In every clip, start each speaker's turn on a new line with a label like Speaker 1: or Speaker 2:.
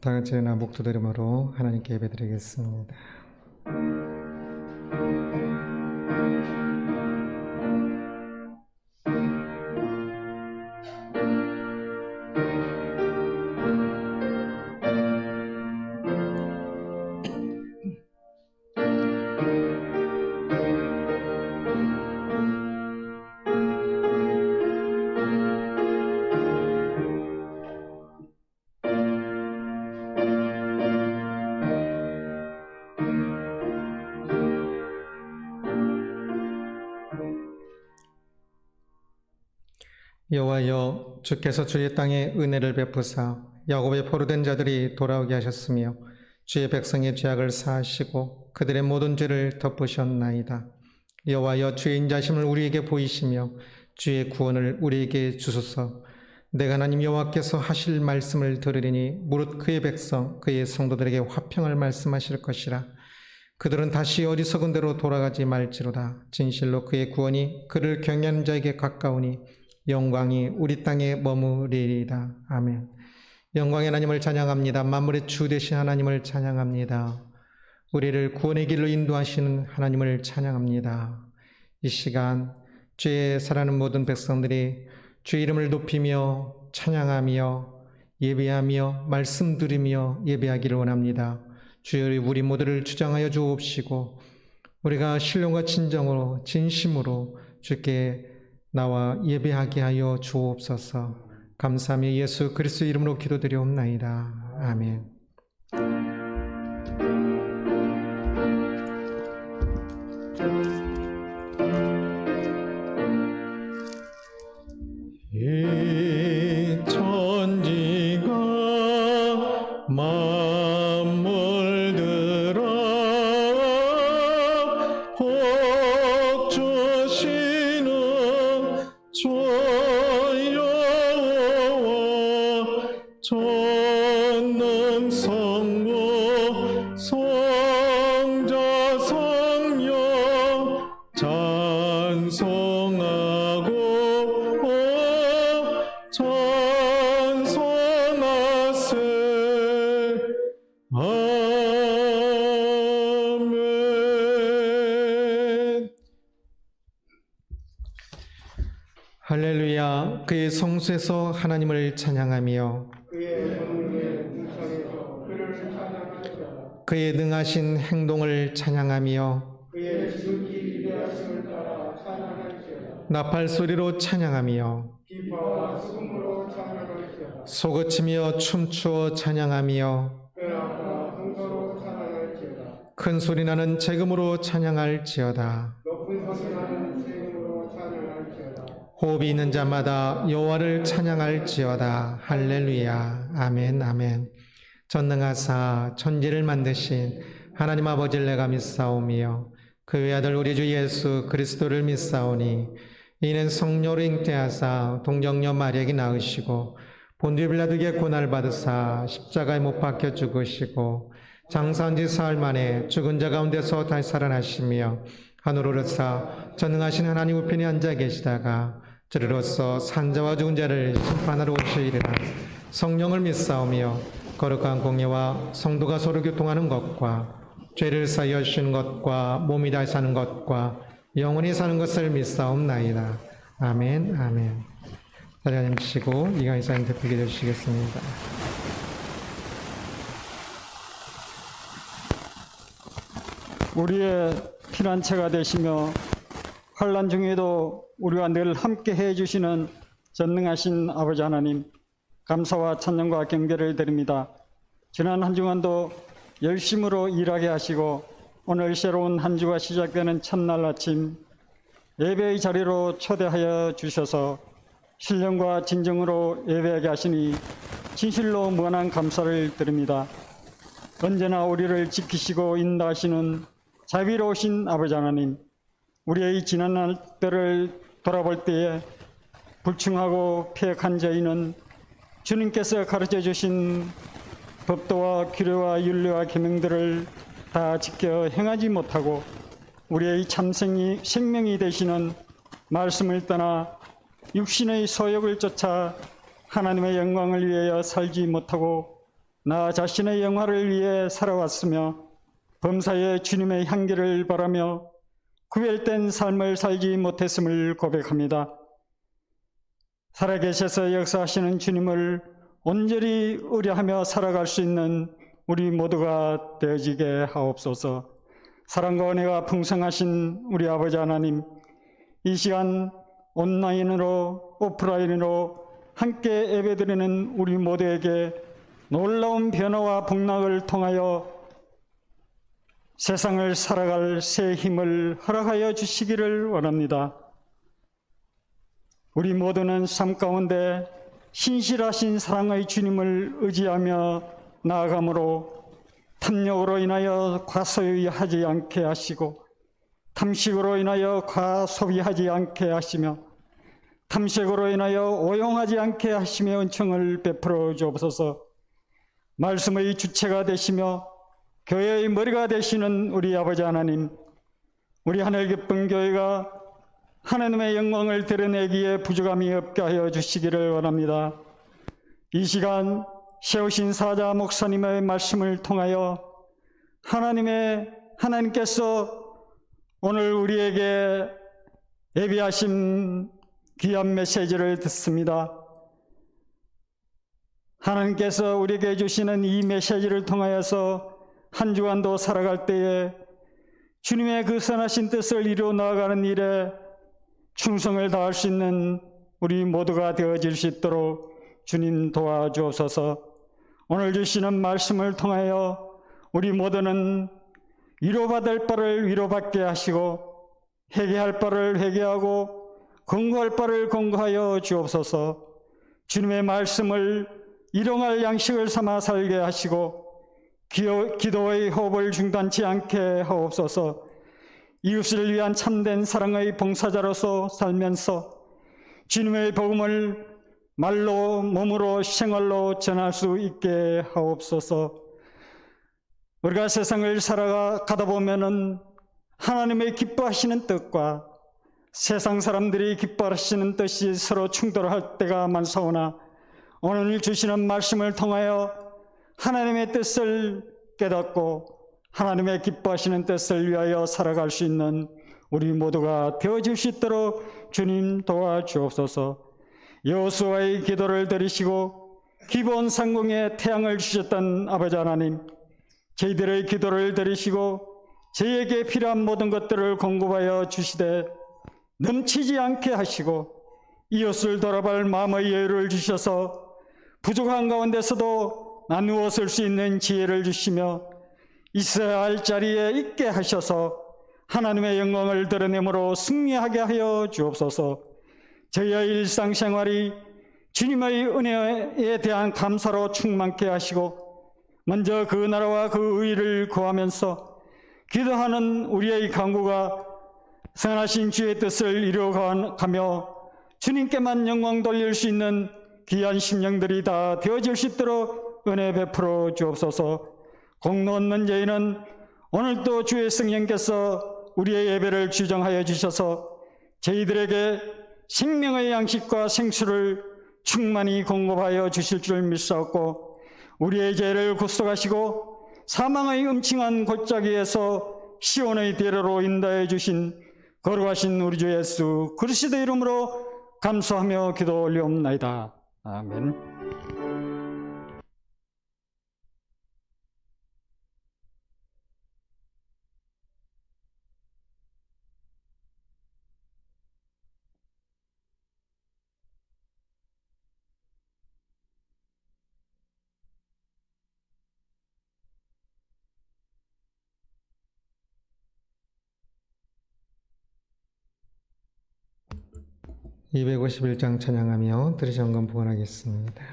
Speaker 1: 다 같이 목도드림으로 하나님께 예배드리겠습니다. 여호와여, 주께서 주의 땅에 은혜를 베푸사 야곱의 포로된 자들이 돌아오게 하셨으며 주의 백성의 죄악을 사하시고 그들의 모든 죄를 덮으셨나이다. 여호와여, 주의 인자심을 우리에게 보이시며 주의 구원을 우리에게 주소서. 내가 하나님 여호와께서 하실 말씀을 들으리니 무릇 그의 백성 그의 성도들에게 화평을 말씀하실 것이라. 그들은 다시 어리석은 대로 돌아가지 말지로다. 진실로 그의 구원이 그를 경외하는 자에게 가까우니 영광이 우리 땅에 머무리리이다. 아멘. 영광의 하나님을 찬양합니다. 만물의 주 되신 하나님을 찬양합니다. 우리를 구원의 길로 인도하시는 하나님을 찬양합니다. 이 시간 주의 사랑하는 모든 백성들이 주의 이름을 높이며 찬양하며 예배하며 말씀 들으며 예배하기를 원합니다. 주여, 우리 모두를 주장하여 주옵시고 우리가 신령과 진정으로 진심으로 주께 나와 예배하게 하여 주옵소서. 감사하며 예수 그리스도 이름으로 기도드리옵나이다. 아멘. 이 천지가 만물들아 복 주시는 전능성부 성자 성령 찬송하고 찬송하세. 아멘. 할렐루야. 그의 성수에서 하나님을 찬양하며 그의 능하신 행동을 찬양하며
Speaker 2: 그의 지극히 위대하심을 따라 찬양할지어다.
Speaker 1: 나팔 소리로 찬양하며
Speaker 2: 기파와 수금으로 찬양할지어다.
Speaker 1: 소그치며 춤추어 찬양하며
Speaker 2: 쾌락과 흥거로 찬양할지어다.
Speaker 1: 큰 소리 나는 재금으로 찬양할지어다.
Speaker 2: 높은 소리 나는 세금으로 찬양할지어다.
Speaker 1: 호흡이 있는 자마다 여호와를 찬양할지어다. 할렐루야. 아멘. 아멘. 전능하사 천지를 만드신 하나님 아버지를 내가 믿사오며 그 외아들 우리 주 예수 그리스도를 믿사오니 이는 성령으로 잉태하사 동정녀 마리아에게 낳으시고 본디오 빌라도에게 고난을 받으사 십자가에 못 박혀 죽으시고 장사한 지 사흘 만에 죽은 자 가운데서 다시 살아나시며 하늘로 오르사 전능하신 하나님 우편에 앉아 계시다가 저리로서 산자와 죽은 자를 심판하러 오시리라. 성령을 믿사오며 거룩한 공예와 성도가 서로 교통하는 것과 죄를 사하여 주시는 것과 몸이 다시 사는 것과 영원히 사는 것을 믿사옵나이다. 아멘. 아멘. 자리 앉으시고 이강희 사님 대표기도 해주시겠습니다.
Speaker 3: 우리의 피난처가 되시며 환난 중에도 우리와 늘 함께 해주시는 전능하신 아버지 하나님, 감사와 찬양과 경배를 드립니다. 지난 한 주간도 열심으로 일하게 하시고 오늘 새로운 한 주가 시작되는 첫날 아침 예배의 자리로 초대하여 주셔서 신령과 진정으로 예배하게 하시니 진실로 무한한 감사를 드립니다. 언제나 우리를 지키시고 인도하시는 자비로우신 아버지 하나님, 우리의 지난 날들을 돌아볼 때에 불충하고 패역한 저희는 주님께서 가르쳐 주신 법도와 규례와 윤례와 계명들을 다 지켜 행하지 못하고 우리의 참 생명이 되시는 말씀을 떠나 육신의 소욕을 쫓아 하나님의 영광을 위하여 살지 못하고 나 자신의 영화를 위해 살아왔으며 범사에 주님의 향기를 바라며 구별된 삶을 살지 못했음을 고백합니다. 살아계셔서 역사하시는 주님을 온전히 의뢰하며 살아갈 수 있는 우리 모두가 되어지게 하옵소서. 사랑과 은혜가 풍성하신 우리 아버지 하나님, 이 시간 온라인으로 오프라인으로 함께 예배드리는 우리 모두에게 놀라운 변화와 복락을 통하여 세상을 살아갈 새 힘을 허락하여 주시기를 원합니다. 우리 모두는 삶 가운데 신실하신 사랑의 주님을 의지하며 나아가므로 탐욕으로 인하여 과소유하지 않게 하시고, 탐식으로 인하여 과소비하지 않게 하시며, 탐색으로 인하여 오용하지 않게 하시며 은총을 베풀어 주옵소서. 말씀의 주체가 되시며 교회의 머리가 되시는 우리 아버지 하나님, 우리 하늘 기쁜 교회가 하나님의 영광을 드러내기에 부족함이 없게 하여 주시기를 원합니다. 이 시간 세우신 사자 목사님의 말씀을 통하여 하나님께서 오늘 우리에게 예비하신 귀한 메시지를 듣습니다. 하나님께서 우리에게 주시는 이 메시지를 통하여서 한 주간도 살아갈 때에 주님의 그 선하신 뜻을 이루어 나아가는 일에 충성을 다할 수 있는 우리 모두가 되어질 수 있도록 주님 도와주옵소서. 오늘 주시는 말씀을 통하여 우리 모두는 위로받을 바를 위로받게 하시고, 회개할 바를 회개하고, 권고할 바를 권고하여 주옵소서. 주님의 말씀을 일용할 양식을 삼아 살게 하시고, 기도의 호흡을 중단치 않게 하옵소서. 이웃을 위한 참된 사랑의 봉사자로서 살면서 주님의 복음을 말로, 몸으로, 생활로 전할 수 있게 하옵소서. 우리가 세상을 살아가다 보면은 하나님의 기뻐하시는 뜻과 세상 사람들이 기뻐하시는 뜻이 서로 충돌할 때가 많사오나, 오늘 주시는 말씀을 통하여 하나님의 뜻을 깨닫고 하나님의 기뻐하시는 뜻을 위하여 살아갈 수 있는 우리 모두가 되어질 수 있도록 주님 도와주옵소서. 여호수아의 기도를 들으시고 기브온 상공에 태양을 주셨던 아버지 하나님, 저희들의 기도를 들으시고 저희에게 필요한 모든 것들을 공급하여 주시되 넘치지 않게 하시고, 이웃을 돌아볼 마음의 여유를 주셔서 부족한 가운데서도 나누어 쓸 수 있는 지혜를 주시며 있어야 할 자리에 있게 하셔서 하나님의 영광을 드러내므로 승리하게 하여 주옵소서. 저희의 일상생활이 주님의 은혜에 대한 감사로 충만케 하시고, 먼저 그 나라와 그 의를 구하면서 기도하는 우리의 간구가 선하신 주의 뜻을 이루어가며 주님께만 영광 돌릴 수 있는 귀한 심령들이 다 되어질 수 있도록 은혜 베풀어 주옵소서. 공로 없는 저희는 오늘도 주의 성령께서 우리의 예배를 주정하여 주셔서 저희들에게 생명의 양식과 생수를 충만히 공급하여 주실 줄 믿사옵고, 우리의 죄를 구속하시고 사망의 음침한 골짜기에서 시온의 대로로 인도해 주신 거룩하신 우리 주 예수 그리스도의 이름으로 감사하며 기도 올리옵나이다. 아멘.
Speaker 1: (251장) 찬양하며 들으시는 부원하겠습니다.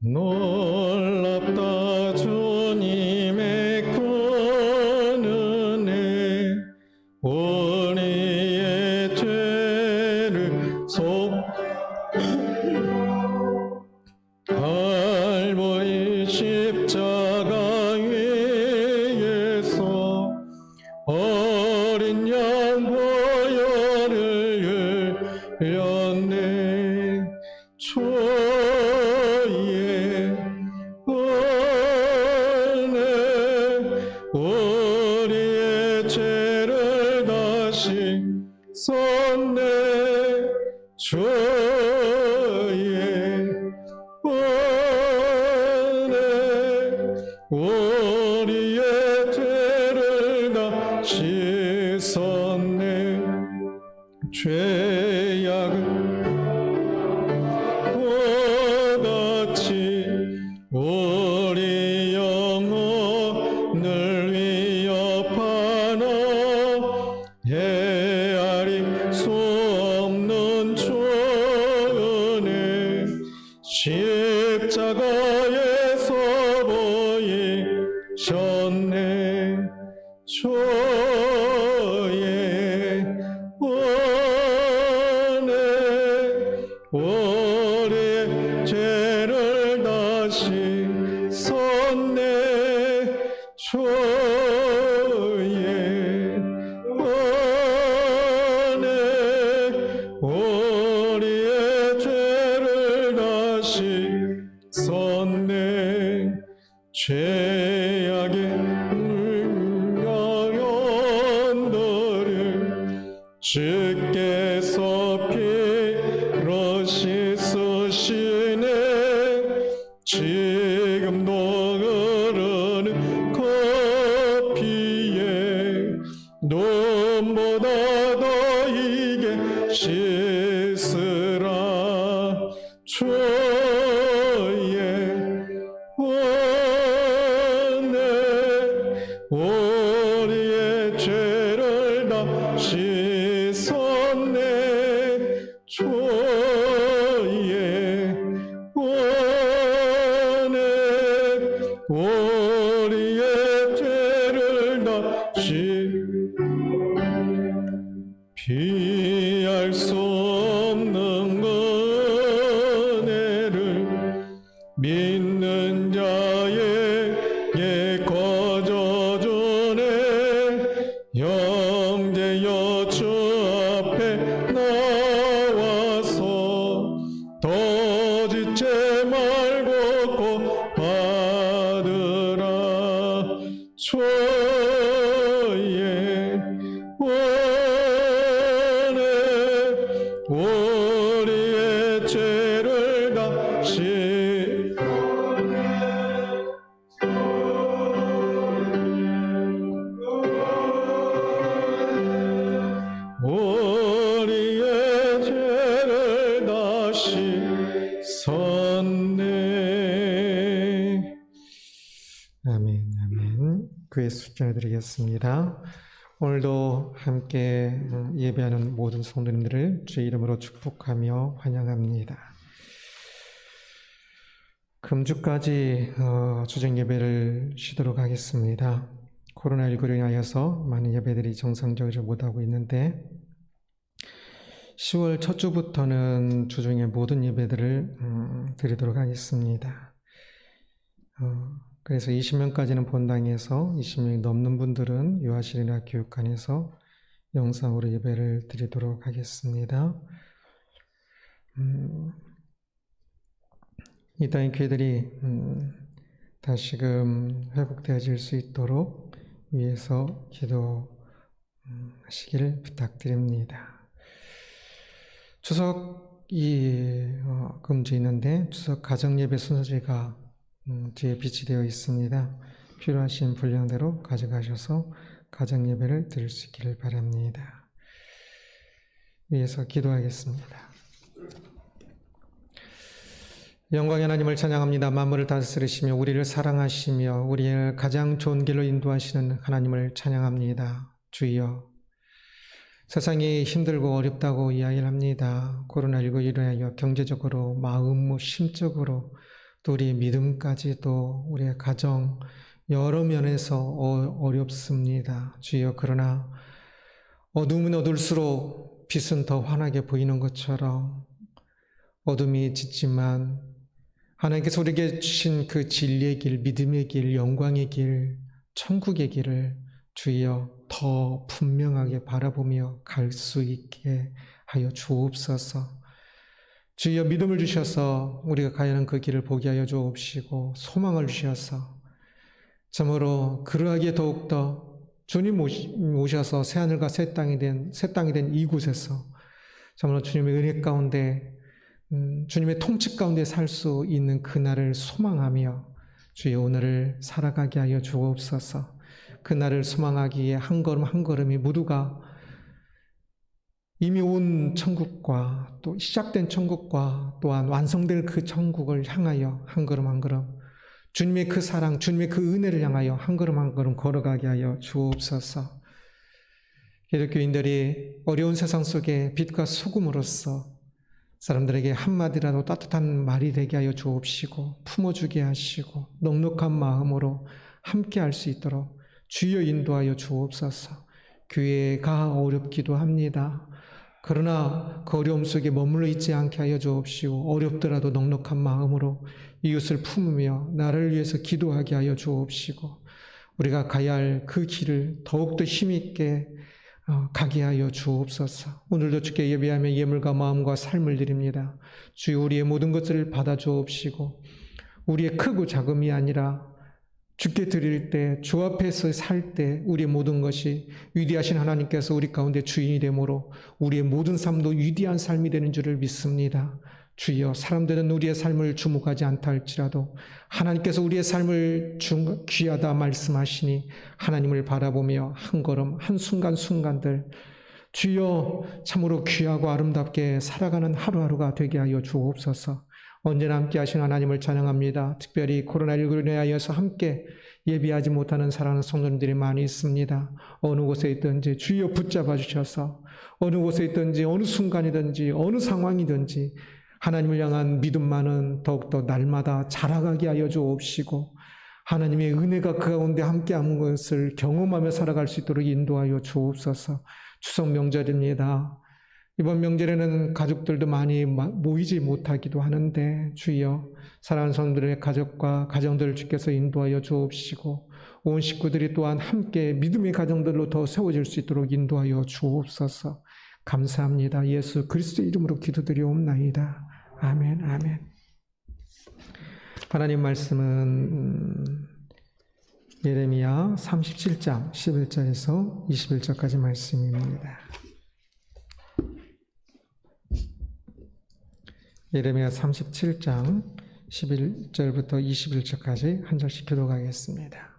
Speaker 1: 놀랍다 주님의 큰 은혜, 우리의 죄를 연내 주의 은혜 우리의 죄를 다시 쏟네 주의 은혜 우리의 죄를 다 씻었네 죄악을 보같이 우리 영혼을 위협하나 헤아릴 수 없는 주 은혜 십자가에서 보이셨네 주의 은혜 우리의 죄를 다시 쏟네 주의 은혜 우리의 죄를 다시 쏟네 죄악의 물량연들을 주께서 피로 씻으시네 지금도 흐르는 그 피에 눈보다 더 이게 씻으라 주의 은혜 우리의 죄를 다 씻었네 주의 은혜 우리의 죄를 다 피할 수 없는 은혜를 믿는 자에게 거저주네 영제여 주 앞에 나와서 더 짓지 말고 꼭 받으라 주의 은혜 우리의 죄를 다시 우리의 죄를 다시 섰네. 아멘, 아멘. 그의 숫자를 드리겠습니다. 오늘도 함께 예배하는 모든 성도님들을 주의 이름으로 축복하며 환영합니다. 금주까지 주정 예배를 쉬도록 하겠습니다. 코로나19로 인하여서 많은 예배들이 정상적으로 못하고 있는데 10월 첫 주부터는 주중에 모든 예배들을 드리도록 하겠습니다. 그래서 20명까지는 본당에서 20명이 넘는 분들은 유아실이나 교육관에서 영상으로 예배를 드리도록 하겠습니다. 이 땅의 교회들이 다시금 회복되어질 수 있도록 위해서 기도하시기를 부탁드립니다. 추석이 금주 있는데 추석 가정예배 순서지가 뒤에 비치되어 있습니다. 필요하신 분량대로 가져가셔서 가정예배를 드릴 수 있기를 바랍니다. 위해서 기도하겠습니다. 영광의 하나님을 찬양합니다. 만물을 다스리시며 우리를 사랑하시며 우리를 가장 좋은 길로 인도하시는 하나님을 찬양합니다. 주여, 세상이 힘들고 어렵다고 이야기를 합니다. 코로나19로 인하여 경제적으로, 마음, 심적으로 또 우리의 믿음까지도 우리의 가정 여러 면에서 어렵습니다. 주여, 그러나 어둠은 어둘수록 빛은 더 환하게 보이는 것처럼 어둠이 짙지만 하나님께서 우리에게 주신 그 진리의 길, 믿음의 길, 영광의 길, 천국의 길을 주여 더 분명하게 바라보며 갈 수 있게 하여 주옵소서. 주여 믿음을 주셔서 우리가 가야 하는 그 길을 보게 하여 주옵시고 소망을 주셔서 참으로 그러하기에 더욱더 주님 오셔서 새하늘과 새 땅이 된 이곳에서 참으로 주님의 은혜 가운데 주님의 통치 가운데 살 수 있는 그날을 소망하며 주여 오늘을 살아가게 하여 주옵소서. 그날을 소망하기에 한 걸음 한 걸음이 모두가 이미 온 천국과 또 시작된 천국과 또한 완성될 그 천국을 향하여 한 걸음 한 걸음 주님의 그 사랑, 주님의 그 은혜를 향하여 한 걸음 한 걸음 걸어가게 하여 주옵소서. 기독교인들이 어려운 세상 속에 빛과 소금으로서 사람들에게 한마디라도 따뜻한 말이 되게 하여 주옵시고 품어주게 하시고 넉넉한 마음으로 함께 할 수 있도록 주여 인도하여 주옵소서. 교회가 어렵기도 합니다. 그러나 그 어려움 속에 머물러 있지 않게 하여 주옵시고 어렵더라도 넉넉한 마음으로 이웃을 품으며 나를 위해서 기도하게 하여 주옵시고 우리가 가야 할 그 길을 더욱더 힘있게 가게 하여 주옵소서. 오늘도 주께 예배하며 예물과 마음과 삶을 드립니다. 주여 우리의 모든 것들을 받아 주옵시고 우리의 크고 작음이 아니라 주께 드릴 때, 주 앞에서 살 때 우리의 모든 것이 위대하신 하나님께서 우리 가운데 주인이 되므로 우리의 모든 삶도 위대한 삶이 되는 줄을 믿습니다. 주여 사람들은 우리의 삶을 주목하지 않다 할지라도 하나님께서 우리의 삶을 귀하다 말씀하시니 하나님을 바라보며 한 걸음 한 순간순간들 주여 참으로 귀하고 아름답게 살아가는 하루하루가 되게 하여 주옵소서. 언제나 함께 하신 하나님을 찬양합니다. 특별히 코로나19로 인하여서 함께 예비하지 못하는 사랑하는 성도님들이 많이 있습니다. 어느 곳에 있든지 주여 붙잡아 주셔서 어느 곳에 있든지 어느 순간이든지 어느 상황이든지 하나님을 향한 믿음만은 더욱더 날마다 자라가게 하여 주옵시고 하나님의 은혜가 그 가운데 함께하는 것을 경험하며 살아갈 수 있도록 인도하여 주옵소서. 추석 명절입니다. 이번 명절에는 가족들도 많이 모이지 못하기도 하는데 주여 사랑하는 성도들의 가족과 가정들을 주께서 인도하여 주옵시고 온 식구들이 또한 함께 믿음의 가정들로 더 세워질 수 있도록 인도하여 주옵소서. 감사합니다. 예수 그리스도의 이름으로 기도드리옵나이다. 아멘. 아멘. 하나님 말씀은 예레미야 37장 11절에서 21절까지 말씀입니다. 예레미야 37장 11절부터 21절까지 한 절씩 기도하겠습니다.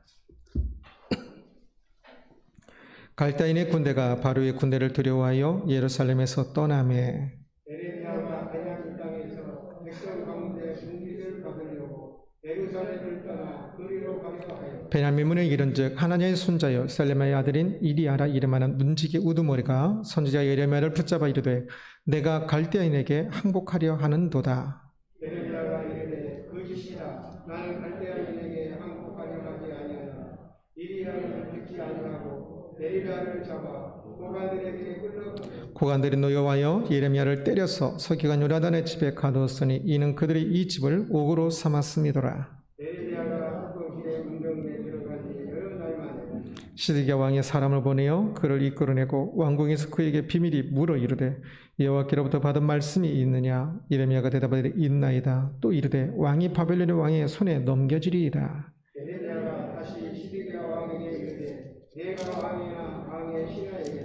Speaker 1: 갈대인의 군대가 바로의 군대를 두려워하여 예루살렘에서 떠나매
Speaker 2: 에레미야가 가나안 땅에서 백성 가운데 승리를 받으려고 예루살렘을 떠나 그리로 가기도 하여
Speaker 1: 베냐민문에 이른즉 하나냐의 손자여 셀레마의 아들인 이리아라 이름하는 문지기 우두머리가 선지자 예레미야를 붙잡아 이르되 내가 갈대인에게 항복하려 하는도다.
Speaker 2: 에레미야가 이르되 거짓이다. 나는 갈대아인에게 항복하려 하지 아니하나 이리야를 듣지 아니하고 에리야를 잡아 고관들에게 끌어가고
Speaker 1: 고관들이 노여와여 예레미야를 때려서 서기관 요나단의 집에 가두었으니 이는 그들이 이 집을 옥으로 삼았음이더라.
Speaker 2: 에레미야가 그 길에 문병에 들어간 지 여러 날 만에
Speaker 1: 시드기야 왕이 사람을 보내어 그를 이끌어내고 왕궁에서 그에게 비밀이 물어 이르되 여호와께로부터 받은 말씀이 있느냐? 예레미야가 대답하되 있나이다. 또 이르되 왕이 바벨론의 왕의 손에 넘겨지리이다.
Speaker 2: 에레미야가 다시 시드기야 왕에게 이르되 내가 왕이나 왕의 신하에게나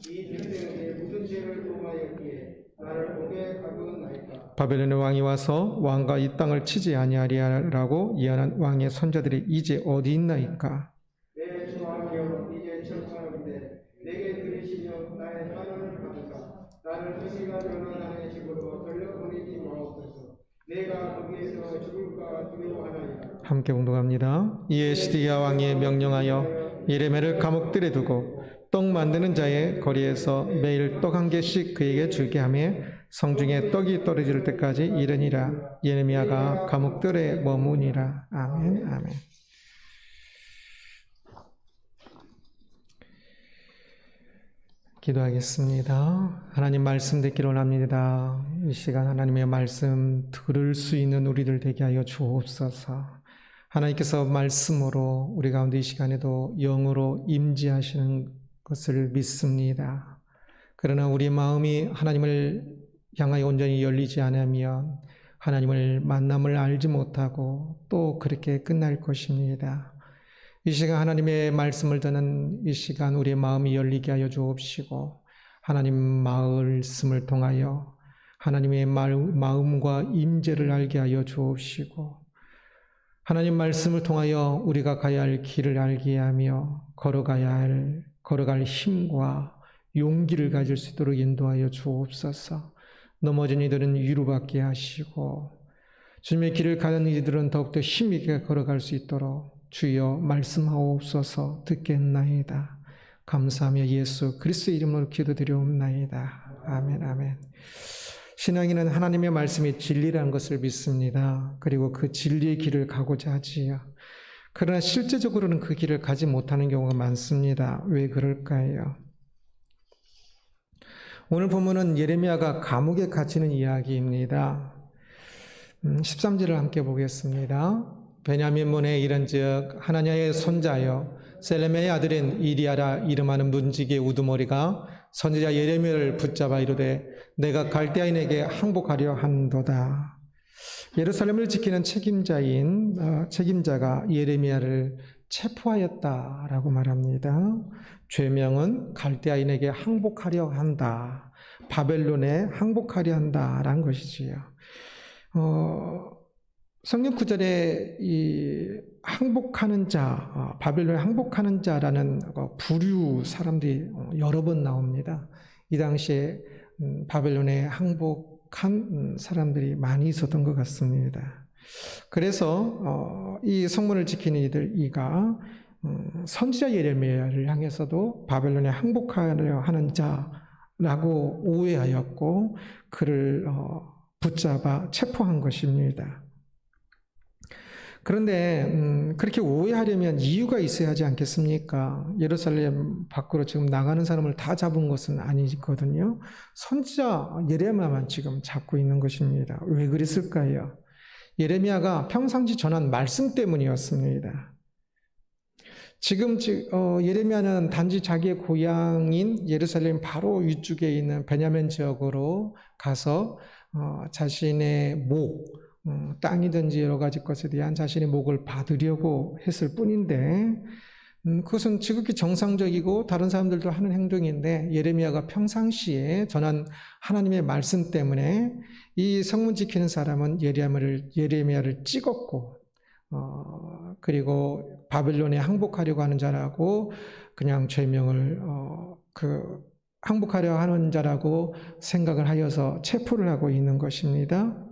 Speaker 2: 이 들등에 무슨 죄를 범하였기에 나를 옥에 가두었나이까.
Speaker 1: 바벨론의 왕이 와서 왕과 이 땅을 치지 아니하리라고 예언한 왕의 손자들이 이제 어디 있나이까?
Speaker 2: 내 주 왕이여 이제 청하는데 내게 들으시며 나의 환원을 받으사 나를 서기관 요나단의 집으로 돌려보내지 마옵소서. 내가 거기에서 죽을까 두려워하나이다.
Speaker 1: 함께 봉독합니다. 이에 시드기야 왕이 명령하여 예레미야를 감옥들에 두고 떡 만드는 자의 거리에서 매일 떡 한 개씩 그에게 주게 하며 성중에 떡이 떨어질 때까지 이르니라. 예레미야가 감옥들에 머무니라. 아멘. 아멘. 기도하겠습니다. 하나님 말씀 듣기를 원합니다. 이 시간 하나님의 말씀 들을 수 있는 우리들 되게 하여 주옵소서. 하나님께서 말씀으로 우리 가운데 이 시간에도 영으로 임재하시는 것을 믿습니다. 그러나 우리 마음이 하나님을 향하여 온전히 열리지 않으면 하나님을 만남을 알지 못하고 또 그렇게 끝날 것입니다. 이 시간 하나님의 말씀을 듣는 이 시간 우리의 마음이 열리게 하여 주옵시고 하나님 말씀을 통하여 하나님의 마음과 임재를 알게 하여 주옵시고 하나님 말씀을 통하여 우리가 가야 할 길을 알게 하며 걸어갈 힘과 용기를 가질 수 있도록 인도하여 주옵소서. 넘어진 이들은 위로받게 하시고 주님의 길을 가는 이들은 더욱더 힘있게 걸어갈 수 있도록 주여 말씀하옵소서. 듣겠나이다. 감사하며 예수 그리스도의 이름으로 기도드리옵나이다. 아멘 아멘. 신앙인은 하나님의 말씀이 진리라는 것을 믿습니다. 그리고 그 진리의 길을 가고자 하지요. 그러나 실제적으로는 그 길을 가지 못하는 경우가 많습니다. 왜 그럴까요? 오늘 본문은 예레미야가 감옥에 갇히는 이야기입니다. 13절을 함께 보겠습니다. 베냐민 문에 이른즉 하나냐의 손자여 셀레메의 아들인 이리야라 이름하는 문지기의 우두머리가 선지자 예레미야를 붙잡아 이르되 내가 갈대아인에게 항복하려 한도다. 예루살렘을 지키는 책임자가 예레미야를 체포하였다라고 말합니다. 죄명은 갈대아인에게 항복하려 한다. 바벨론에 항복하려 한다라는 것이지요. 성경 구절에 이 항복하는 자, 바벨론에 항복하는 자라는 부류 사람들이 여러 번 나옵니다. 이 당시에 바벨론에 항복한 사람들이 많이 있었던 것 같습니다. 그래서 이 성문을 지키는 이가 선지자 예레미야를 향해서도 바벨론에 항복하려 하는 자라고 오해하였고 그를 붙잡아 체포한 것입니다. 그런데 그렇게 오해하려면 이유가 있어야 하지 않겠습니까? 예루살렘 밖으로 지금 나가는 사람을 다 잡은 것은 아니거든요. 선지자 예레미야만 지금 잡고 있는 것입니다. 왜 그랬을까요? 예레미야가 평상시 전한 말씀 때문이었습니다. 지금 예레미야는 단지 자기의 고향인 예루살렘 바로 위쪽에 있는 베냐민 지역으로 가서 자신의 땅이든지 여러 가지 것에 대한 자신의 목을 받으려고 했을 뿐인데 그것은 지극히 정상적이고 다른 사람들도 하는 행동인데 예레미야가 평상시에 전한 하나님의 말씀 때문에 이 성문 지키는 사람은 예레미야를 찍었고 그리고 바벨론에 항복하려고 하는 자라고 그냥 죄명을 항복하려 하는 자라고 생각을 하여서 체포를 하고 있는 것입니다.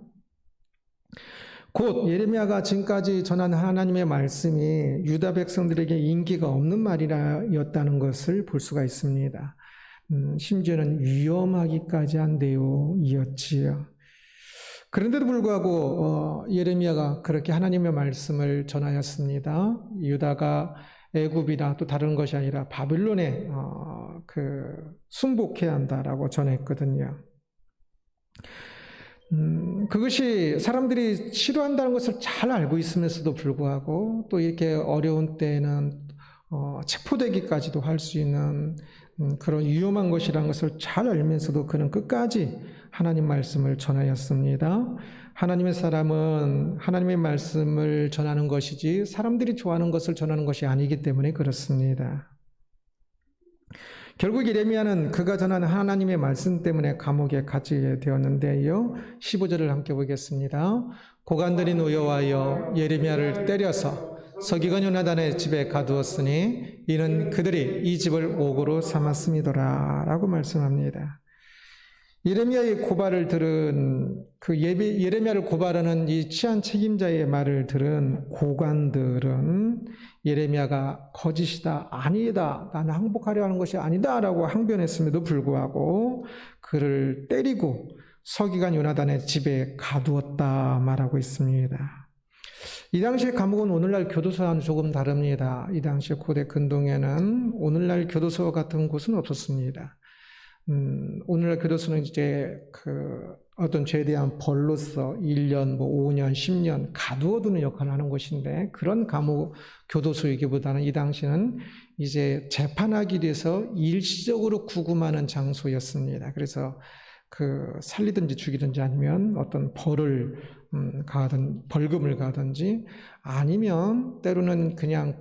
Speaker 1: 곧 예레미야가 지금까지 전한 하나님의 말씀이 유다 백성들에게 인기가 없는 말이었다는 것을 볼 수가 있습니다. 심지어는 위험하기까지 한 내용이었지요. 그런데도 불구하고 예레미야가 그렇게 하나님의 말씀을 전하였습니다. 유다가 애굽이나 또 다른 것이 아니라 바벨론에 순복해야 한다라고 전했거든요. 그것이 사람들이 싫어한다는 것을 잘 알고 있으면서도 불구하고 또 이렇게 어려운 때에는 체포되기까지도 할 수 있는 그런 위험한 것이라는 것을 잘 알면서도 그는 끝까지 하나님 말씀을 전하였습니다. 하나님의 사람은 하나님의 말씀을 전하는 것이지 사람들이 좋아하는 것을 전하는 것이 아니기 때문에 그렇습니다. 결국 예레미야는 그가 전한 하나님의 말씀 때문에 감옥에 갇히게 되었는데요. 15절을 함께 보겠습니다. 고관들이 노여워하여 예레미야를 때려서 서기관 요나단의 집에 가두었으니 이는 그들이 이 집을 옥으로 삼았음이더라 라고 말씀합니다. 예레미야의 고발을 들은 예레미야를 고발하는 이 치안 책임자의 말을 들은 고관들은 예레미야가 거짓이다, 아니다, 나는 항복하려 하는 것이 아니다 라고 항변했음에도 불구하고 그를 때리고 서기관 요나단의 집에 가두었다 말하고 있습니다. 이 당시의 감옥은 오늘날 교도소와는 조금 다릅니다. 이 당시 고대 근동에는 오늘날 교도소 같은 곳은 없었습니다. 오늘날 교도소는 이제 어떤 죄에 대한 벌로서 1년, 5년, 10년 가두어두는 역할을 하는 곳인데, 그런 감옥 교도소이기보다는 이 당시는 이제 재판하기 위해서 일시적으로 구금하는 장소였습니다. 그래서 살리든지 죽이든지 아니면 어떤 벌을 벌금을 가든지, 아니면 때로는 그냥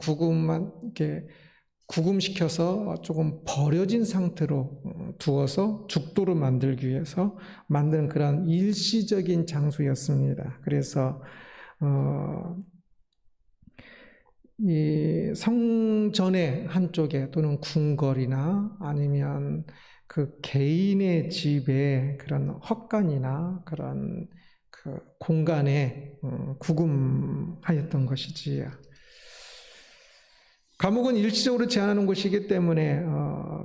Speaker 1: 구금시켜서 조금 버려진 상태로 두어서 죽도록 만들기 위해서 만든 그런 일시적인 장소였습니다. 그래서 이 성전의 한쪽에 또는 궁궐이나 아니면 개인의 집에 그런 헛간이나 그런 공간에 구금하였던 것이지요. 감옥은 일시적으로 제한하는 곳이기 때문에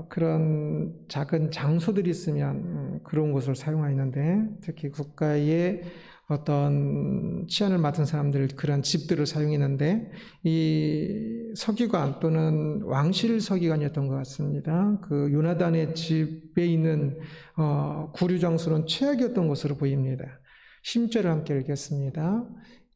Speaker 1: 그런 작은 장소들이 있으면 그런 곳을 사용하였는데, 특히 국가의 어떤 치안을 맡은 사람들 그런 집들을 사용했는데, 이 서기관 또는 왕실 서기관이었던 것 같습니다. 요나단의 집에 있는 구류 장소는 최악이었던 것으로 보입니다. 10절을 함께 읽겠습니다.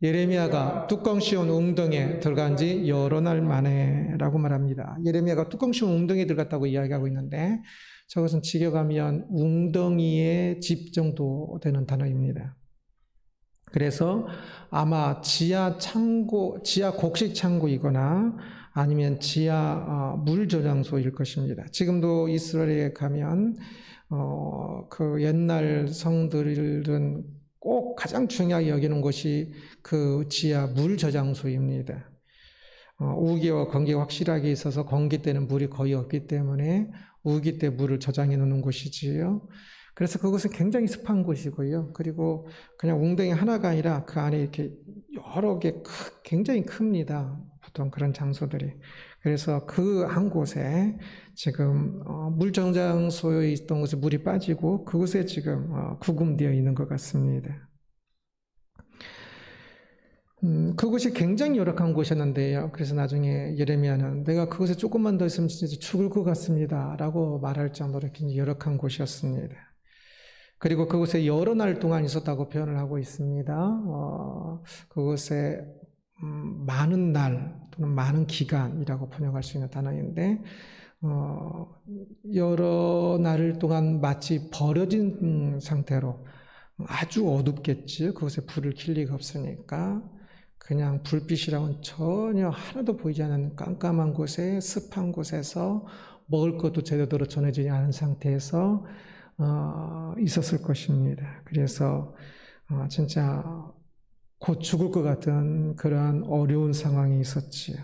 Speaker 1: 예레미야가 뚜껑 씌운 웅덩이에 들어간 지 여러 날 만에 라고 말합니다. 예레미야가 뚜껑 씌운 웅덩이에 들어갔다고 이야기하고 있는데, 저것은 직역하면 웅덩이의 집 정도 되는 단어입니다. 그래서 아마 지하 곡식 창고이거나 아니면 지하 물 저장소일 것입니다. 지금도 이스라엘에 가면 옛날 성들은 꼭 가장 중요하게 여기는 곳이 지하 물 저장소입니다. 우기와 건기가 확실하게 있어서 건기 때는 물이 거의 없기 때문에 우기 때 물을 저장해 놓는 곳이지요. 그래서 그것은 굉장히 습한 곳이고요. 그리고 그냥 웅덩이 하나가 아니라 그 안에 이렇게 여러 개 굉장히 큽니다. 보통 그런 장소들이. 그래서 그 한 곳에 지금 물 저장소에 있던 곳에 물이 빠지고 그곳에 지금 구금되어 있는 것 같습니다. 그곳이 굉장히 열악한 곳이었는데요. 그래서 나중에 예레미야는 내가 그곳에 조금만 더 있으면 진짜 죽을 것 같습니다 라고 말할 정도로 굉장히 열악한 곳이었습니다. 그리고 그곳에 여러 날 동안 있었다고 표현을 하고 있습니다. 그곳에 많은 날 또는 많은 기간이라고 번역할 수 있는 단어인데, 여러 날 동안 마치 버려진 상태로 아주 어둡겠지요. 그곳에 불을 켤 리가 없으니까 그냥 불빛이랑은 전혀 하나도 보이지 않는 깜깜한 곳에, 습한 곳에서 먹을 것도 제대로 전해지지 않은 상태에서 있었을 것입니다. 그래서 진짜 곧 죽을 것 같은 그러한 어려운 상황이 있었지요.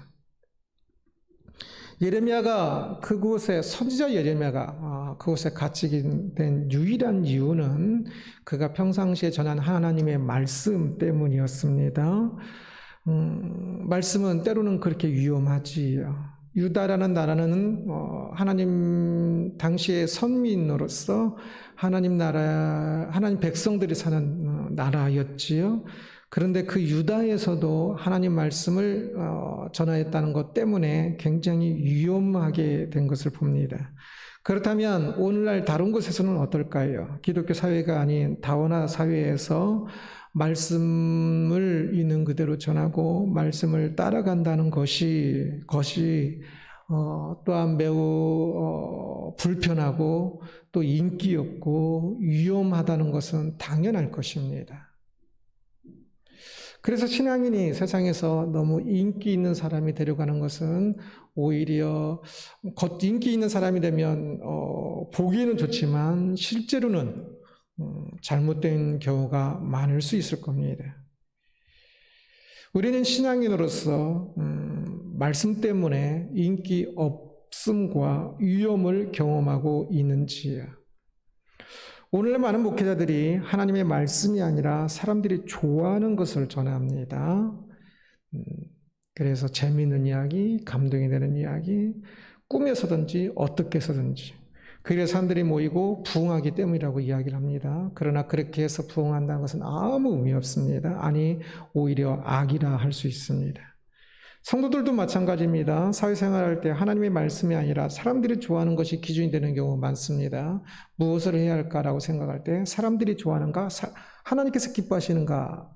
Speaker 1: 예레미야가 그곳에, 선지자 예레미야가 그곳에 갇히게 된 유일한 이유는 그가 평상시에 전한 하나님의 말씀 때문이었습니다. 말씀은 때로는 그렇게 위험하지요. 유다라는 나라는 하나님 당시의 선민으로서 하나님 백성들이 사는 나라였지요. 그런데 그 유다에서도 하나님 말씀을 전하였다는 것 때문에 굉장히 위험하게 된 것을 봅니다. 그렇다면 오늘날 다른 곳에서는 어떨까요? 기독교 사회가 아닌 다원화 사회에서 말씀을 있는 그대로 전하고 말씀을 따라간다는 것이 또한 매우 불편하고 또 인기 없고 위험하다는 것은 당연할 것입니다. 그래서 신앙인이 세상에서 너무 인기 있는 사람이 되려가는 것은 오히려 인기 있는 사람이 되면 보기에는 좋지만 실제로는 잘못된 경우가 많을 수 있을 겁니다. 우리는 신앙인으로서 말씀 때문에 인기 없음과 위험을 경험하고 있는지요. 오늘날 많은 목회자들이 하나님의 말씀이 아니라 사람들이 좋아하는 것을 전합니다. 그래서 재미있는 이야기, 감동이 되는 이야기, 꿈에서든지 어떻게 해서든지. 그래서 사람들이 모이고 부흥하기 때문이라고 이야기를 합니다. 그러나 그렇게 해서 부흥한다는 것은 아무 의미 없습니다. 아니, 오히려 악이라 할 수 있습니다. 성도들도 마찬가지입니다. 사회생활할 때 하나님의 말씀이 아니라 사람들이 좋아하는 것이 기준이 되는 경우가 많습니다. 무엇을 해야 할까라고 생각할 때 사람들이 좋아하는가, 하나님께서 기뻐하시는가,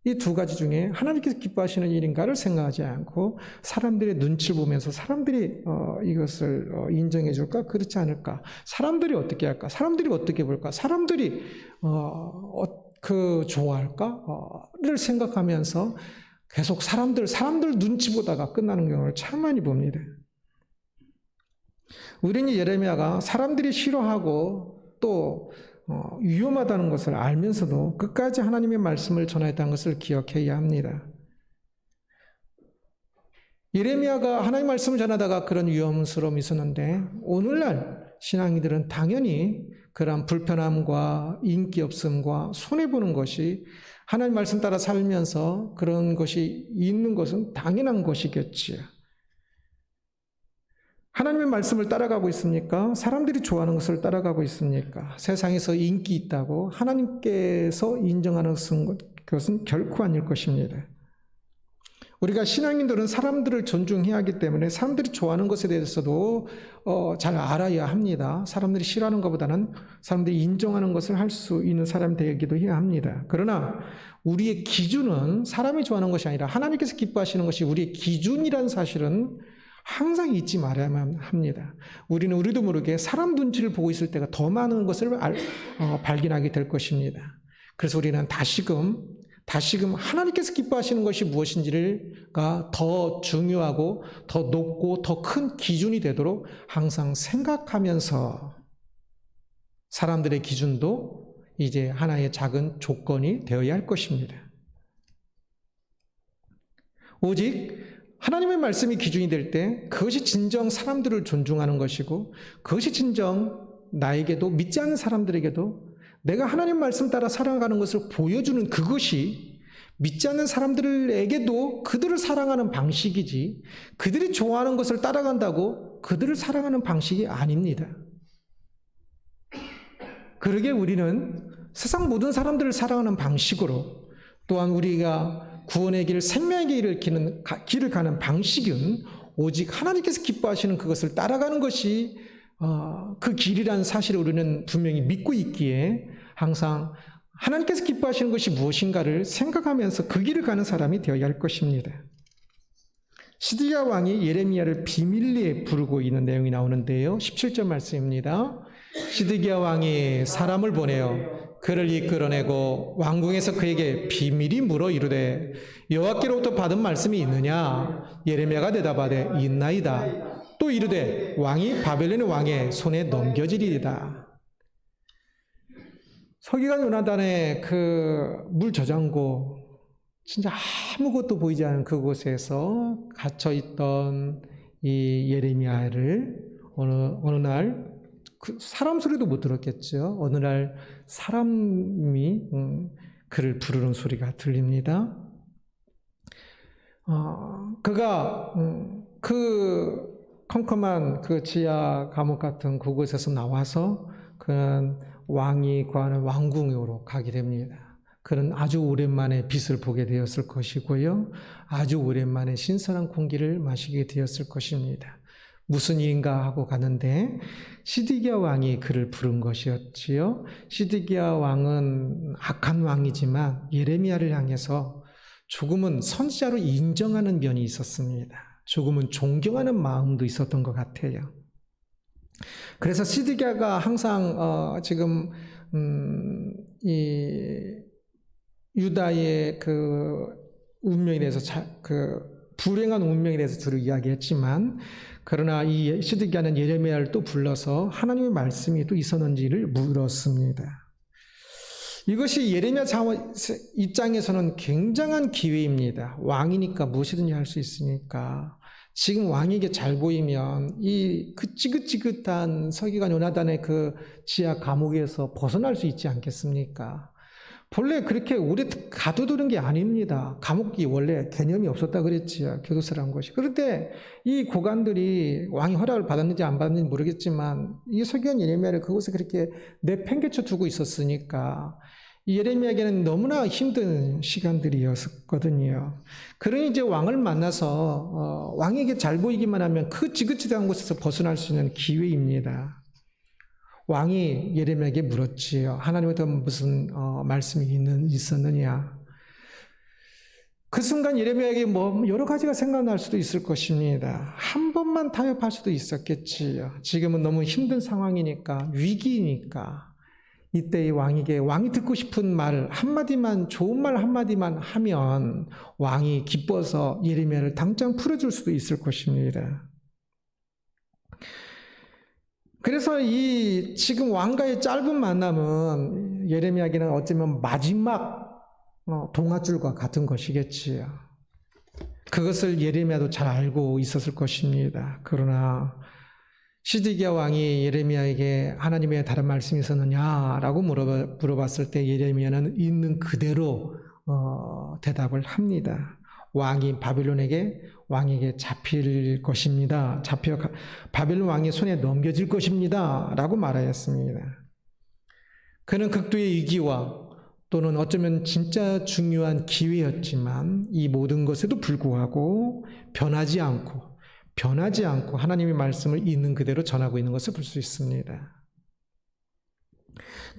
Speaker 1: 이 두 가지 중에 하나님께서 기뻐하시는 일인가를 생각하지 않고 사람들의 눈치를 보면서 사람들이 이것을 인정해 줄까, 그렇지 않을까, 사람들이 어떻게 할까, 사람들이 어떻게 볼까, 사람들이 좋아할까를 생각하면서 계속 사람들 눈치 보다가 끝나는 경우를 참 많이 봅니다. 우리는 예레미야가 사람들이 싫어하고 또 위험하다는 것을 알면서도 끝까지 하나님의 말씀을 전하였다는 것을 기억해야 합니다. 예레미야가 하나님의 말씀을 전하다가 그런 위험스러움이 있었는데 오늘날 신앙인들은 당연히 그런 불편함과 인기 없음과 손해보는 것이 하나님 말씀 따라 살면서 그런 것이 있는 것은 당연한 것이겠지요. 하나님의 말씀을 따라가고 있습니까? 사람들이 좋아하는 것을 따라가고 있습니까? 세상에서 인기 있다고 하나님께서 인정하는 것은 결코 아닐 것입니다. 우리가 신앙인들은 사람들을 존중해야 하기 때문에 사람들이 좋아하는 것에 대해서도 잘 알아야 합니다. 사람들이 싫어하는 것보다는 사람들이 인정하는 것을 할 수 있는 사람이 되기도 해야 합니다. 그러나 우리의 기준은 사람이 좋아하는 것이 아니라 하나님께서 기뻐하시는 것이 우리의 기준이라는 사실은 항상 잊지 말아야만 합니다. 우리도 모르게 사람 눈치를 보고 있을 때가 더 많은 것을 발견하게 될 것입니다. 그래서 우리는 다시금 하나님께서 기뻐하시는 것이 무엇인지가 더 중요하고 더 높고 더 큰 기준이 되도록 항상 생각하면서 사람들의 기준도 이제 하나의 작은 조건이 되어야 할 것입니다. 오직 하나님의 말씀이 기준이 될 때 그것이 진정 사람들을 존중하는 것이고 그것이 진정 나에게도 믿지 않는 사람들에게도 내가 하나님 말씀 따라 살아가는 것을 보여주는 그것이 믿지 않는 사람들에게도 그들을 사랑하는 방식이지 그들이 좋아하는 것을 따라간다고 그들을 사랑하는 방식이 아닙니다. 그러게 우리는 세상 모든 사람들을 사랑하는 방식으로 또한 우리가 구원의 길, 생명의 길을 가는 방식은 오직 하나님께서 기뻐하시는 그것을 따라가는 것이 그 길이라는 사실을 우리는 분명히 믿고 있기에 항상 하나님께서 기뻐하시는 것이 무엇인가를 생각하면서 그 길을 가는 사람이 되어야 할 것입니다. 시드기야 왕이 예레미야를 비밀리에 부르고 있는 내용이 나오는데요. 17절 말씀입니다. 시드기야 왕이 사람을 보내어 그를 이끌어내고 왕궁에서 그에게 비밀이 물어 이르되 여호와께로부터 받은 말씀이 있느냐? 예레미야가 대답하되 있나이다. 또 이르되 왕이 바벨론의 왕의 손에 넘겨지리이다. 서기관 요나단의 그 물 저장고 진짜 아무것도 보이지 않는 그곳에서 갇혀있던 이 예레미야를 어느 날 사람 소리도 못 들었겠죠. 어느 날 사람이 그를 부르는 소리가 들립니다. 그가 그 컴컴한 그 지하 감옥 같은 그곳에서 나와서 그는 왕이 거하는 왕궁으로 가게 됩니다. 그는 아주 오랜만에 빛을 보게 되었을 것이고요. 아주 오랜만에 신선한 공기를 마시게 되었을 것입니다. 무슨 일인가 하고 가는데 시드기야 왕이 그를 부른 것이었지요. 시드기야 왕은 악한 왕이지만 예레미야를 향해서 조금은 선지자로 인정하는 면이 있었습니다. 조금은 존경하는 마음도 있었던 것 같아요. 그래서 시드기야가 항상 지금 이 유다의 그 운명에 대해서 그 불행한 운명에 대해서 주로 이야기했지만 그러나 이 시드기야는 예레미야를 또 불러서 하나님의 말씀이 또 있었는지를 물었습니다. 이것이 예레미야 입장에서는 굉장한 기회입니다. 왕이니까 무엇이든지 할 수 있으니까 지금 왕에게 잘 보이면 그 찌긋찌긋한 서기관 요나단의 그 지하 감옥에서 벗어날 수 있지 않겠습니까? 본래 그렇게 오래 가둬두는 게 아닙니다. 감옥이 원래 개념이 없었다 그랬지요. 교도소라는 것이. 그런데 이 고관들이 왕이 허락을 받았는지 안 받았는지 모르겠지만 이 서기관 예레미야를 그곳에 그렇게 내팽개쳐 두고 있었으니까 예레미야에게는 너무나 힘든 시간들이었거든요. 그러니 이제 왕을 만나서 왕에게 잘 보이기만 하면 그 지긋지긋한 곳에서 벗어날 수 있는 기회입니다. 왕이 예레미야에게 물었지요. 하나님부터 무슨 말씀이 있었느냐. 그 순간 예레미야에게 뭐 여러 가지가 생각날 수도 있을 것입니다. 한 번만 타협할 수도 있었겠지요. 지금은 너무 힘든 상황이니까, 위기니까. 이때 이 왕에게 왕이 듣고 싶은 말 한마디만, 좋은 말 한마디만 하면 왕이 기뻐서 예레미야를 당장 풀어줄 수도 있을 것입니다. 그래서 이 지금 왕과의 짧은 만남은 예레미야에게는 어쩌면 마지막 동아줄과 같은 것이겠지요. 그것을 예레미야도 잘 알고 있었을 것입니다. 그러나 시드기야 왕이 예레미야에게 하나님의 다른 말씀이 있었느냐라고 물어봤을 때 예레미야는 있는 그대로 대답을 합니다. 왕이 왕에게 잡힐 것입니다. 바벨론 왕의 손에 넘겨질 것입니다. 라고 말하였습니다. 그는 극도의 위기와 또는 어쩌면 진짜 중요한 기회였지만 이 모든 것에도 불구하고 변하지 않고 하나님의 말씀을 있는 그대로 전하고 있는 것을 볼 수 있습니다.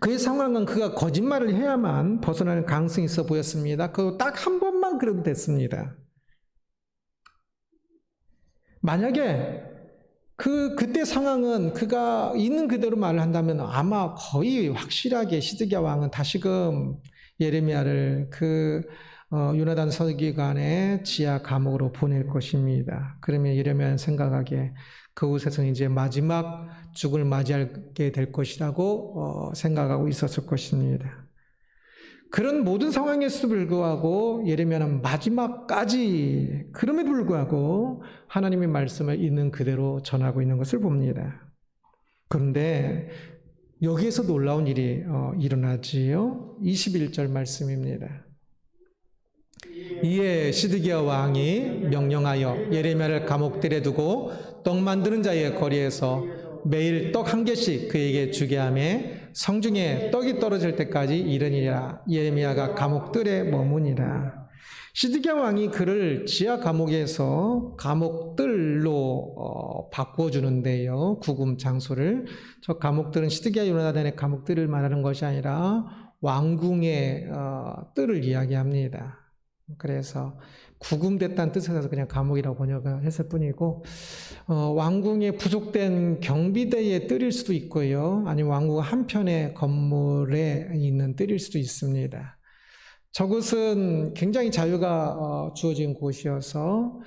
Speaker 1: 그의 상황은 그가 거짓말을 해야만 벗어나는 가능성이 있어 보였습니다. 그 딱 한 번만 그래도 됐습니다. 만약에 그때 상황은 그가 있는 그대로 말을 한다면 아마 거의 확실하게 시드기야 왕은 다시금 예레미야를 요나단 서기관의 지하 감옥으로 보낼 것입니다. 그러면 예레미야는 생각하기에 그곳에서 이제 마지막 죽을 맞이하게 될 것이라고 생각하고 있었을 것입니다. 그런 모든 상황에서도 불구하고 예레미야는 마지막까지 그럼에도 불구하고 하나님의 말씀을 있는 그대로 전하고 있는 것을 봅니다. 그런데 여기에서 놀라운 일이 일어나지요. 21절 말씀입니다. 이에 시드기야 왕이 명령하여 예레미야를 감옥들에 두고 떡 만드는 자의 거리에서 매일 떡 한 개씩 그에게 주게 하며 성중에 떡이 떨어질 때까지 이르니라. 예레미야가 감옥들에 머무니라. 시드기야 왕이 그를 지하 감옥에서 감옥들로 바꾸어주는데요. 구금 장소를. 저 감옥들은 시드기야 요나단의 감옥들을 말하는 것이 아니라 왕궁의 뜰을 이야기합니다. 그래서 구금됐다는 뜻에서 그냥 감옥이라고 번역했을 뿐이고 왕궁에 부속된 경비대의 뜰일 수도 있고요. 아니면 왕궁 한편의 건물에 있는 뜰일 수도 있습니다. 저곳은 굉장히 자유가 주어진 곳이어서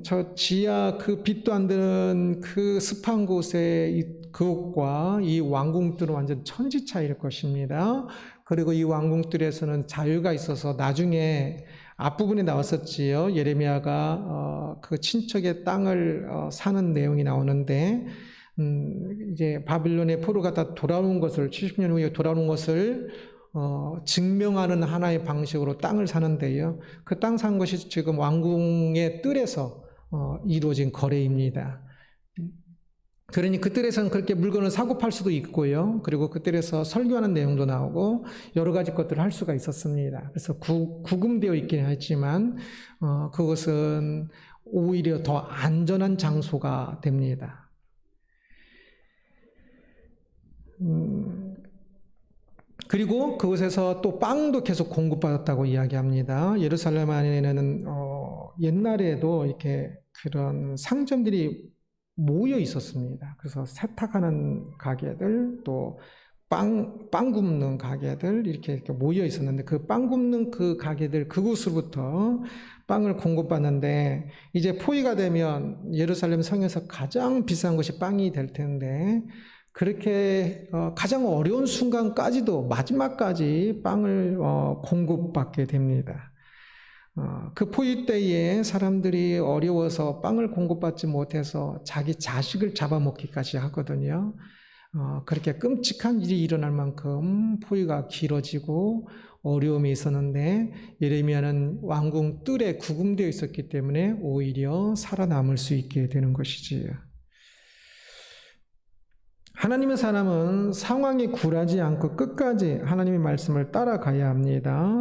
Speaker 1: 저 지하 그 빛도 안 드는 그 습한 곳에 그곳과 이 왕궁뜰은 완전 천지 차이일 것입니다. 그리고 이 왕궁뜰에서는 자유가 있어서 나중에 앞부분에 나왔었지요. 예레미야가 그 친척의 땅을 사는 내용이 나오는데 이제 바빌론의 포로가 다 돌아오는 것을 70년 후에 돌아오는 것을 증명하는 하나의 방식으로 땅을 사는데요. 그 땅 산 것이 지금 왕궁의 뜰에서 이루어진 거래입니다. 그러니 그 뜰에서는 그렇게 물건을 사고 팔 수도 있고요. 그리고 그 뜰에서 설교하는 내용도 나오고 여러 가지 것들을 할 수가 있었습니다. 그래서 구금되어 있긴 했지만 그것은 오히려 더 안전한 장소가 됩니다. 그리고 그곳에서 또 빵도 계속 공급받았다고 이야기합니다. 예루살렘 안에는 옛날에도 이렇게 그런 상점들이 모여 있었습니다. 그래서 세탁하는 가게들, 또 빵 굽는 가게들 이렇게 모여 있었는데 그 빵 굽는 그 가게들 그곳으로부터 빵을 공급받는데 이제 포위가 되면 예루살렘 성에서 가장 비싼 것이 빵이 될 텐데 그렇게 가장 어려운 순간까지도 마지막까지 빵을 공급받게 됩니다. 그 포위 때에 사람들이 어려워서 빵을 공급받지 못해서 자기 자식을 잡아먹기까지 하거든요. 그렇게 끔찍한 일이 일어날 만큼 포위가 길어지고 어려움이 있었는데 예레미야는 왕궁 뜰에 구금되어 있었기 때문에 오히려 살아남을 수 있게 되는 것이지요. 하나님의 사람은 상황에 굴하지 않고 끝까지 하나님의 말씀을 따라가야 합니다.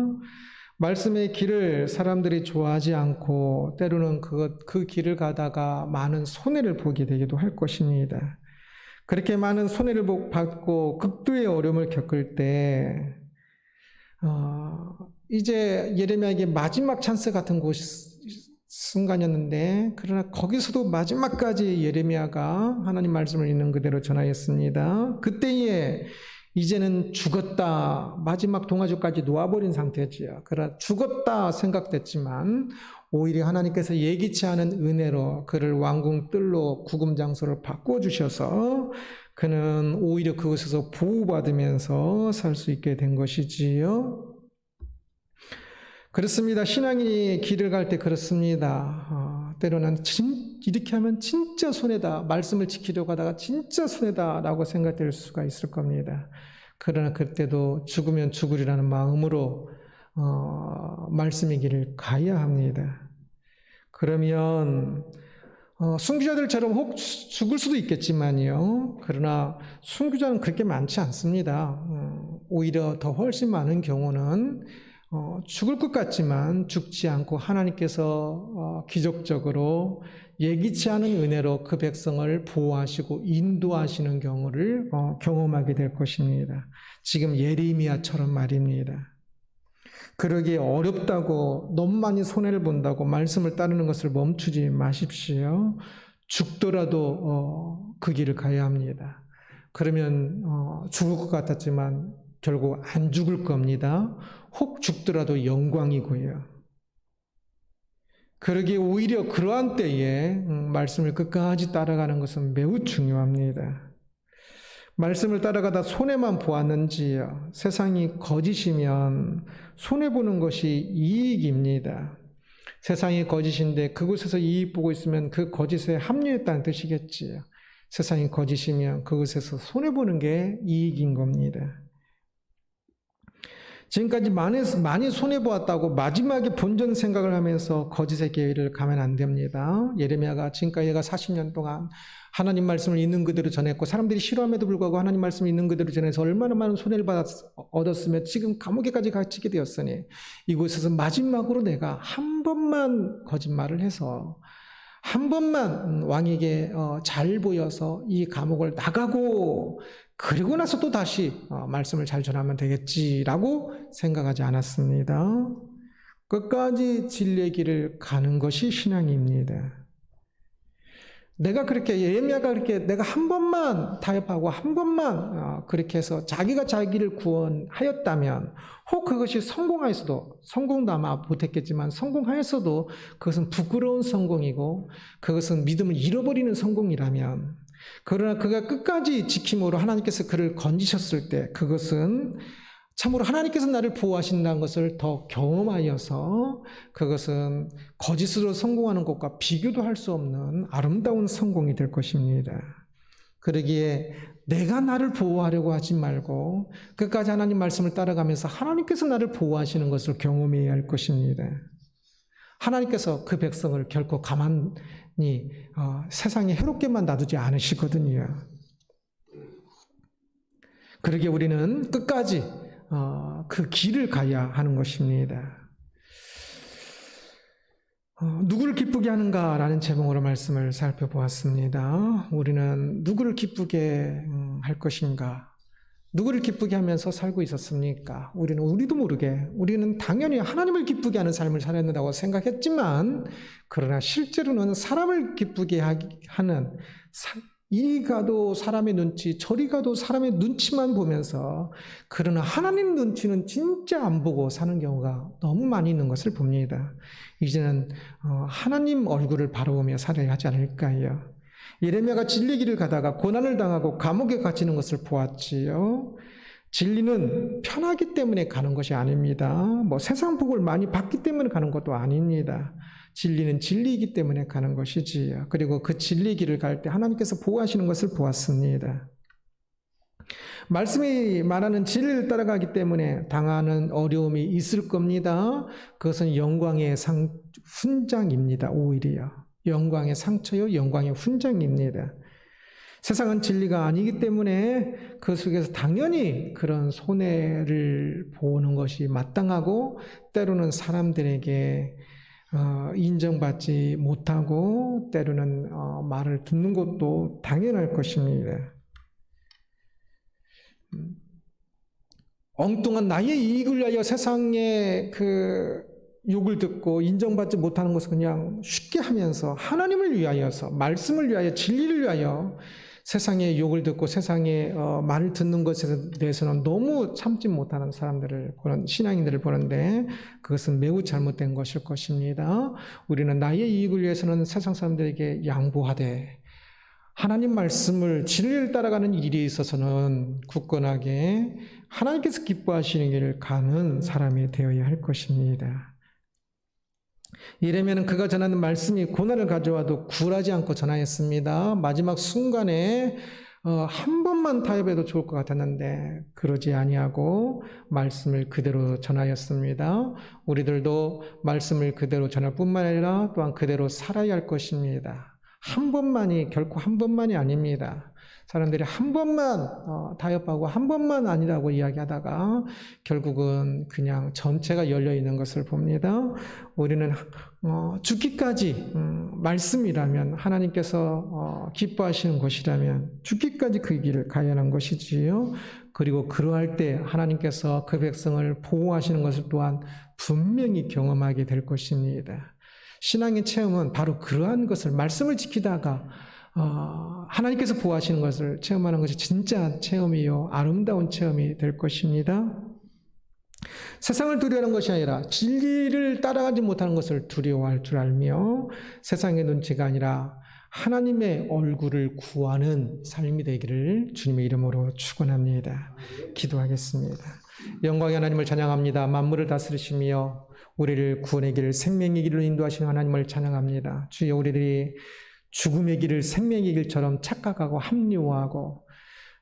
Speaker 1: 말씀의 길을 사람들이 좋아하지 않고 때로는 그 길을 가다가 많은 손해를 보게 되기도 할 것입니다. 그렇게 많은 손해를 받고 극도의 어려움을 겪을 때 이제 예레미야에게 마지막 찬스 같은 순간이었는데 그러나 거기서도 마지막까지 예레미야가 하나님 말씀을 있는 그대로 전하였습니다. 그때에 이제는 죽었다, 마지막 동아줄까지 놓아버린 상태지요. 그러나 죽었다 생각됐지만 오히려 하나님께서 예기치 않은 은혜로 그를 왕궁 뜰로 구금 장소를 바꿔주셔서 그는 오히려 그곳에서 보호받으면서 살 수 있게 된 것이지요. 그렇습니다. 신앙이 길을 갈 때 그렇습니다. 때로는 이렇게 하면 진짜 손해다. 말씀을 지키려고 하다가 진짜 손해다라고 생각될 수가 있을 겁니다. 그러나 그때도 죽으면 죽으리라는 마음으로 말씀의 길을 가야 합니다. 그러면 순교자들처럼 혹 죽을 수도 있겠지만요. 그러나 순교자는 그렇게 많지 않습니다. 오히려 더 훨씬 많은 경우는 죽을 것 같지만 죽지 않고 하나님께서 기적적으로 예기치 않은 은혜로 그 백성을 보호하시고 인도하시는 경우를 경험하게 될 것입니다. 지금 예레미야처럼 말입니다. 그러기에 어렵다고 너무 많이 손해를 본다고 말씀을 따르는 것을 멈추지 마십시오. 죽더라도 그 길을 가야 합니다. 그러면 죽을 것 같았지만 결국 안 죽을 겁니다. 혹 죽더라도 영광이고요. 그러기에 오히려 그러한 때에 말씀을 끝까지 따라가는 것은 매우 중요합니다. 말씀을 따라가다 손해만 보았는지요. 세상이 거짓이면 손해보는 것이 이익입니다. 세상이 거짓인데 그곳에서 이익 보고 있으면 그 거짓에 합류했다는 뜻이겠지요. 세상이 거짓이면 그곳에서 손해보는 게 이익인 겁니다. 지금까지 많이 손해보았다고 마지막에 본전 생각을 하면서 거짓의 길을 가면 안 됩니다. 예레미야가 지금까지 40년 동안 하나님 말씀을 있는 그대로 전했고 사람들이 싫어함에도 불구하고 하나님 말씀을 있는 그대로 전해서 얼마나 많은 손해를 얻었으며 지금 감옥에까지 갇히게 되었으니 이곳에서 마지막으로 내가 한 번만 거짓말을 해서 한 번만 왕에게 잘 보여서 이 감옥을 나가고 그리고 나서 또 다시 말씀을 잘 전하면 되겠지라고 생각하지 않았습니다. 끝까지 진리의 길을 가는 것이 신앙입니다. 내가 그렇게 예레미야가 그렇게 내가 한 번만 타협하고 한 번만 그렇게 해서 자기가 자기를 구원하였다면 혹 그것이 성공하였어도 성공도 아마 못했겠지만 성공하였어도 그것은 부끄러운 성공이고 그것은 믿음을 잃어버리는 성공이라면 그러나 그가 끝까지 지킴으로 하나님께서 그를 건지셨을 때 그것은 참으로 하나님께서 나를 보호하신다는 것을 더 경험하여서 그것은 거짓으로 성공하는 것과 비교도 할 수 없는 아름다운 성공이 될 것입니다. 그러기에 내가 나를 보호하려고 하지 말고 끝까지 하나님 말씀을 따라가면서 하나님께서 나를 보호하시는 것을 경험해야 할 것입니다. 하나님께서 그 백성을 결코 가만히 세상에 해롭게만 놔두지 않으시거든요. 그러기에 우리는 끝까지 그 길을 가야 하는 것입니다. 누구를 기쁘게 하는가라는 제목으로 말씀을 살펴보았습니다. 우리는 누구를 기쁘게 할 것인가? 누구를 기쁘게 하면서 살고 있었습니까? 우리도 모르게 우리는 당연히 하나님을 기쁘게 하는 삶을 살았다고 생각했지만 그러나 실제로는 사람을 기쁘게 하는 이리 가도 사람의 눈치, 저리 가도 사람의 눈치만 보면서 그러나 하나님 눈치는 진짜 안 보고 사는 경우가 너무 많이 있는 것을 봅니다. 이제는 하나님 얼굴을 바라보며 살아야 하지 않을까요? 예레미야가 진리 길을 가다가 고난을 당하고 감옥에 갇히는 것을 보았지요. 진리는 편하기 때문에 가는 것이 아닙니다. 세상 복을 많이 받기 때문에 가는 것도 아닙니다. 진리는 진리이기 때문에 가는 것이지요. 그리고 그 진리 길을 갈 때 하나님께서 보호하시는 것을 보았습니다. 말씀이 말하는 진리를 따라가기 때문에 당하는 어려움이 있을 겁니다. 그것은 영광의 훈장입니다. 오히려 영광의 상처요, 영광의 훈장입니다. 세상은 진리가 아니기 때문에 그 속에서 당연히 그런 손해를 보는 것이 마땅하고, 때로는 사람들에게 인정받지 못하고, 때로는 말을 듣는 것도 당연할 것입니다. 엉뚱한 나의 이익을 위하여 세상의 그 욕을 듣고 인정받지 못하는 것을 그냥 쉽게 하면서, 하나님을 위하여서, 말씀을 위하여, 진리를 위하여 세상의 욕을 듣고 세상의 말을 듣는 것에 대해서는 너무 참지 못하는 사람들을 보는, 신앙인들을 보는데, 그것은 매우 잘못된 것일 것입니다. 우리는 나의 이익을 위해서는 세상 사람들에게 양보하되, 하나님 말씀을, 진리를 따라가는 일에 있어서는 굳건하게 하나님께서 기뻐하시는 길을 가는 사람이 되어야 할 것입니다. 이래면 그가 전하는 말씀이 고난을 가져와도 굴하지 않고 전하였습니다. 마지막 순간에 한 번만 타협해도 좋을 것 같았는데 그러지 아니하고 말씀을 그대로 전하였습니다. 우리들도 말씀을 그대로 전할 뿐만 아니라 또한 그대로 살아야 할 것입니다. 한 번만이 결코 한 번만이 아닙니다. 사람들이 한 번만 타협하고 한 번만 아니라고 이야기하다가 결국은 그냥 전체가 열려 있는 것을 봅니다. 우리는 죽기까지 말씀이라면, 하나님께서 기뻐하시는 것이라면 죽기까지 그 길을 가야 하는 것이지요. 그리고 그러할 때 하나님께서 그 백성을 보호하시는 것을 또한 분명히 경험하게 될 것입니다. 신앙의 체험은 바로 그러한 것을, 말씀을 지키다가 하나님께서 보호하시는 것을 체험하는 것이 진짜 체험이요, 아름다운 체험이 될 것입니다. 세상을 두려워하는 것이 아니라 진리를 따라가지 못하는 것을 두려워할 줄 알며, 세상의 눈치가 아니라 하나님의 얼굴을 구하는 삶이 되기를 주님의 이름으로 축원합니다. 기도하겠습니다. 영광의 하나님을 찬양합니다. 만물을 다스리시며 우리를 구원의 길, 생명의 길로 인도하시는 하나님을 찬양합니다. 주여, 우리들이 죽음의 길을 생명의 길처럼 착각하고 합리화하고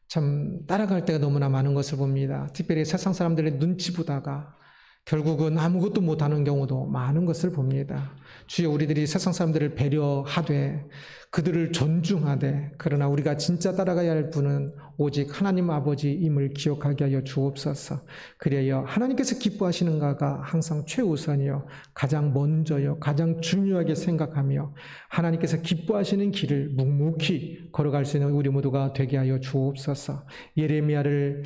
Speaker 1: 참 따라갈 때가 너무나 많은 것을 봅니다. 특별히 세상 사람들의 눈치 보다가 결국은 아무것도 못하는 경우도 많은 것을 봅니다. 주여, 우리들이 세상 사람들을 배려하되 그들을 존중하되, 그러나 우리가 진짜 따라가야 할 분은 오직 하나님 아버지임을 기억하게 하여 주옵소서. 그래야 하나님께서 기뻐하시는가가 항상 최우선이요, 가장 먼저요, 가장 중요하게 생각하며 하나님께서 기뻐하시는 길을 묵묵히 걸어갈 수 있는 우리 모두가 되게 하여 주옵소서. 예레미야를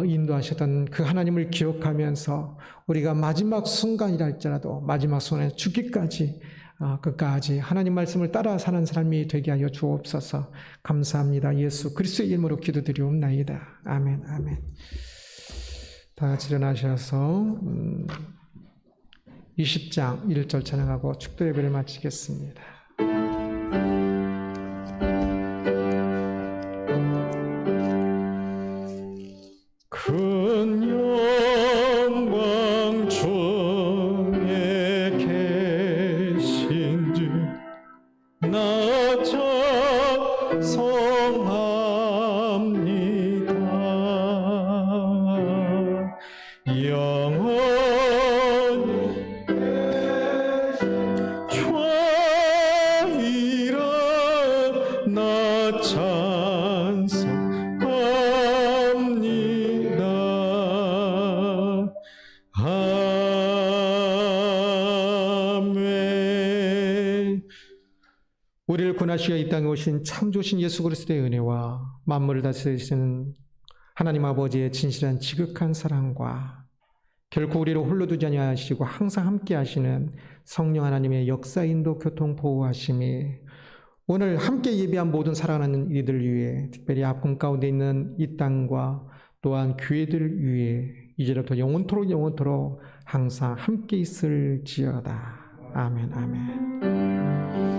Speaker 1: 인도하셨던 그 하나님을 기억하면서 우리가 마지막 순간이라 할지라도 마지막 순간에 죽기까지 끝까지 하나님 말씀을 따라 사는 삶이 되게 하여 주옵소서. 감사합니다. 예수 그리스도의 이름으로 기도드리옵나이다. 아멘, 아멘. 다 같이 일어나셔서 20장 1절 찬양하고 축도 예배를 마치겠습니다. 큰 영광 중에 계신 주 나 찬송합니다. 영원히 죄인이라 나 찬송합니다. 아멘. 우리를 구원하시어 이 땅에 오신 창조신 예수 그리스도의 은혜와 만물을 다스리시는 하나님 아버지의 진실한 지극한 사랑과 결코 우리를 홀로 두지 아니하시고 항상 함께 하시는 성령 하나님의 역사, 인도, 교통, 보호하심이 오늘 함께 예배한 모든 사랑하는 이들 위해, 특별히 아픔 가운데 있는 이 땅과 또한 교회들 위해 이제부터 영원토록 항상 함께 있을지어다. 아멘, 아멘.